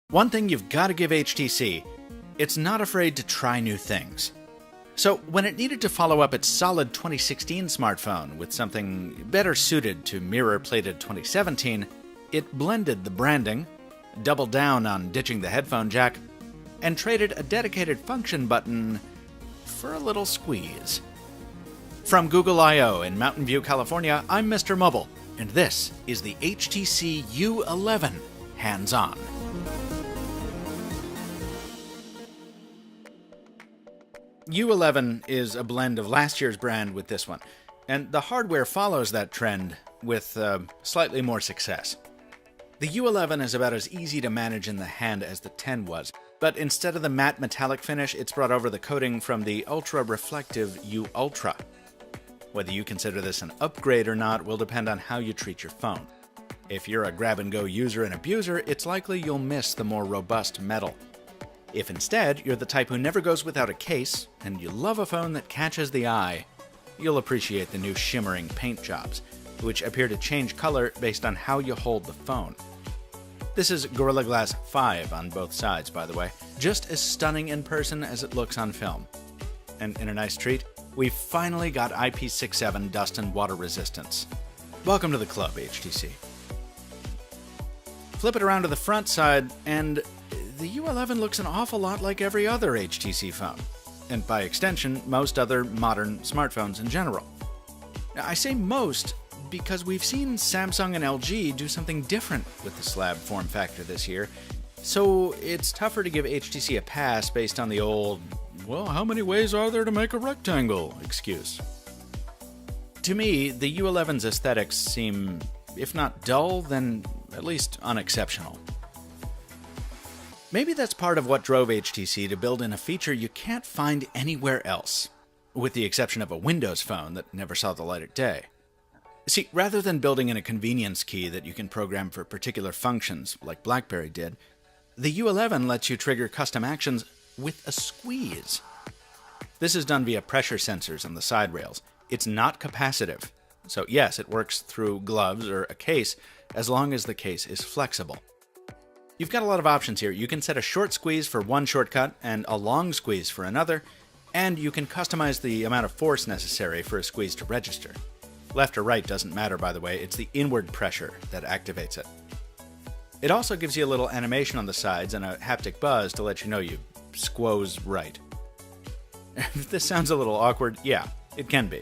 One thing you've got to give HTC, it's not afraid to try new things. So when it needed to follow up its solid 2016 smartphone with something better suited to mirror-plated 2017, it blended the branding, doubled down on ditching the headphone jack, and traded a dedicated function button for a little squeeze. From Google I/O in Mountain View, California, I'm MrMobile, and this is the HTC U11 hands-on. U11 is a blend of last year's brand with this one, and the hardware follows that trend with slightly more success. The U11 is about as easy to manage in the hand as the 10 was, but instead of the matte metallic finish, it's brought over the coating from the ultra-reflective U Ultra. Whether you consider this an upgrade or not will depend on how you treat your phone. If you're a grab-and-go user and abuser, it's likely you'll miss the more robust metal. If instead you're the type who never goes without a case, and you love a phone that catches the eye, you'll appreciate the new shimmering paint jobs, which appear to change color based on how you hold the phone. This is Gorilla Glass 5 on both sides, by the way, just as stunning in person as it looks on film. And in a nice treat, we've finally got IP67 dust and water resistance. Welcome to the club, HTC. Flip it around to the front side, and the U11 looks an awful lot like every other HTC phone, and by extension, most other modern smartphones in general. Now, I say most because we've seen Samsung and LG do something different with the slab form factor this year, so it's tougher to give HTC a pass based on the old, well, how many ways are there to make a rectangle excuse. To me, the U11's aesthetics seem, if not dull, then at least unexceptional. Maybe that's part of what drove HTC to build in a feature you can't find anywhere else, with the exception of a Windows phone that never saw the light of day. See, rather than building in a convenience key that you can program for particular functions, like BlackBerry did, the U11 lets you trigger custom actions with a squeeze. This is done via pressure sensors on the side rails. It's not capacitive, so yes, it works through gloves or a case, as long as the case is flexible. You've got a lot of options here. You can set a short squeeze for one shortcut and a long squeeze for another, and you can customize the amount of force necessary for a squeeze to register. Left or right doesn't matter, by the way, it's the inward pressure that activates it. It also gives you a little animation on the sides and a haptic buzz to let you know you squoze right. If this sounds a little awkward, yeah, it can be.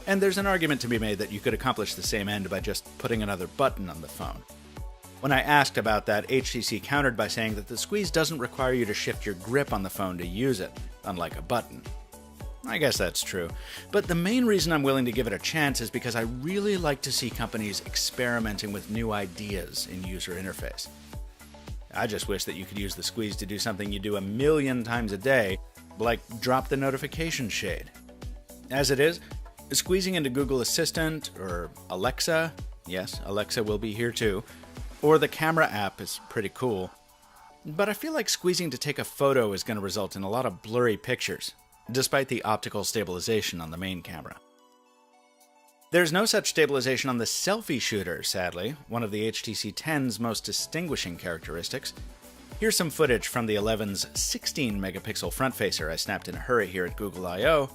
And there's an argument to be made that you could accomplish the same end by just putting another button on the phone. When I asked about that, HTC countered by saying that the squeeze doesn't require you to shift your grip on the phone to use it, unlike a button. I guess that's true, but the main reason I'm willing to give it a chance is because I really like to see companies experimenting with new ideas in user interface. I just wish that you could use the squeeze to do something you do a million times a day, like drop the notification shade. As it is, squeezing into Google Assistant or Alexa, yes, Alexa will be here too, or the camera app is pretty cool. But I feel like squeezing to take a photo is going to result in a lot of blurry pictures, despite the optical stabilization on the main camera. There's no such stabilization on the selfie shooter, sadly, one of the HTC 10's most distinguishing characteristics. Here's some footage from the 11's 16-megapixel front-facer I snapped in a hurry here at Google I/O.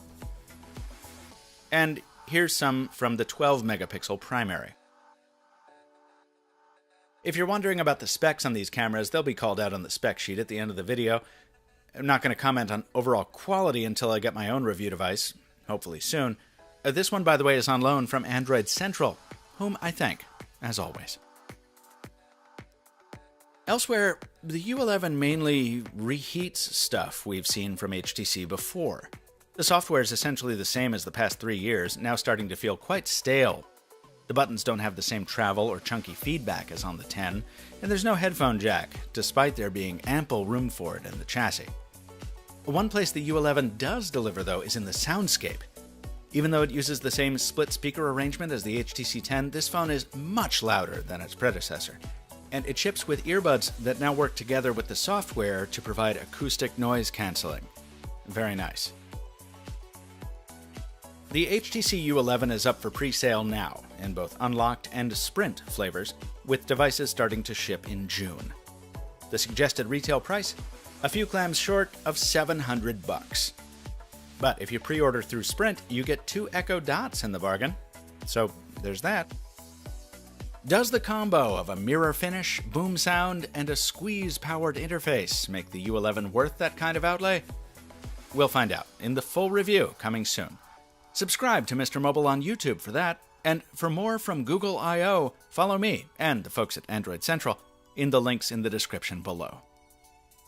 And here's some from the 12-megapixel primary. If you're wondering about the specs on these cameras, they'll be called out on the spec sheet at the end of the video. I'm not going to comment on overall quality until I get my own review device, hopefully soon. This one, by the way, is on loan from Android Central, whom I thank, as always. Elsewhere, the U11 mainly reheats stuff we've seen from HTC before. The software is essentially the same as the past 3 years, now starting to feel quite stale. The buttons don't have the same travel or chunky feedback as on the 10, and there's no headphone jack, despite there being ample room for it in the chassis. One place the U11 does deliver, though, is in the soundscape. Even though it uses the same split speaker arrangement as the HTC 10, this phone is much louder than its predecessor, and it ships with earbuds that now work together with the software to provide acoustic noise canceling. Very nice. The HTC U11 is up for pre-sale now, in both unlocked and Sprint flavors, with devices starting to ship in June. The suggested retail price? A few clams short of $700. But if you pre-order through Sprint, you get 2 Echo Dots in the bargain. So there's that. Does the combo of a mirror finish, boom sound, and a squeeze-powered interface make the U11 worth that kind of outlay? We'll find out in the full review coming soon. Subscribe to MrMobile on YouTube for that, and for more from Google I.O., follow me and the folks at Android Central in the links in the description below.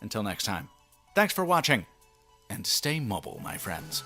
Until next time, thanks for watching, and stay mobile, my friends.